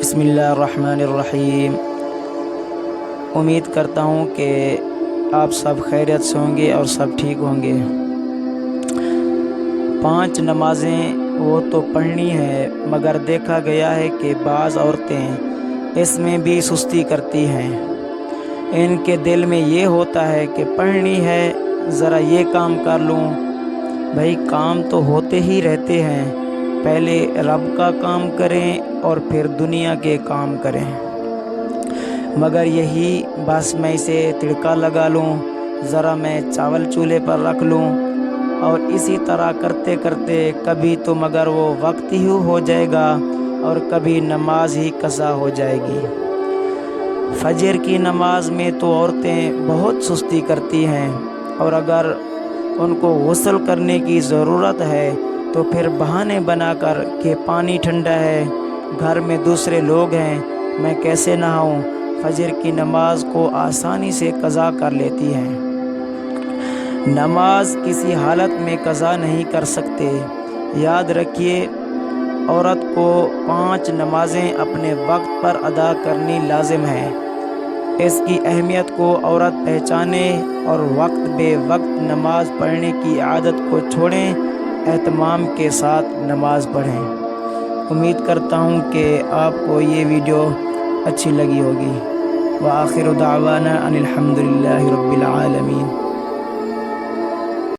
بسم اللہ الرحمن الرحیم۔ امید کرتا ہوں کہ آپ سب خیریت سے ہوں گے اور سب ٹھیک ہوں گے۔ 5 نمازیں وہ تو پڑھنی ہے، مگر دیکھا گیا ہے کہ بعض عورتیں اس میں بھی سستی کرتی ہیں۔ ان کے دل میں یہ ہوتا ہے کہ پڑھنی ہے، ذرا یہ کام کر لوں۔ بھائی کام تو ہوتے ہی رہتے ہیں، پہلے رب کا کام کریں اور پھر دنیا کے کام کریں، مگر یہی بس میں اسے تڑکا لگا لوں، ذرا میں چاول چولہے پر رکھ لوں، اور اسی طرح کرتے کرتے کبھی تو مگر وہ وقت ہی ہو جائے گا اور کبھی نماز ہی قضا ہو جائے گی۔ فجر کی نماز میں تو عورتیں بہت سستی کرتی ہیں، اور اگر ان کو غسل کرنے کی ضرورت ہے تو پھر بہانے بنا کر کہ پانی ٹھنڈا ہے، گھر میں دوسرے لوگ ہیں، میں کیسے نہاؤں، فجر کی نماز کو آسانی سے قضا کر لیتی ہیں۔ نماز کسی حالت میں قضا نہیں کر سکتے۔ یاد رکھیے، عورت کو 5 نمازیں اپنے وقت پر ادا کرنی لازم ہے۔ اس کی اہمیت کو عورت پہچانے اور وقت بے وقت نماز پڑھنے کی عادت کو چھوڑیں، اہتمام کے ساتھ نماز پڑھیں۔ امید کرتا ہوں کہ آپ کو یہ ویڈیو اچھی لگی ہوگی۔ وآخر دعوانا ان الحمد للہ رب العالمین۔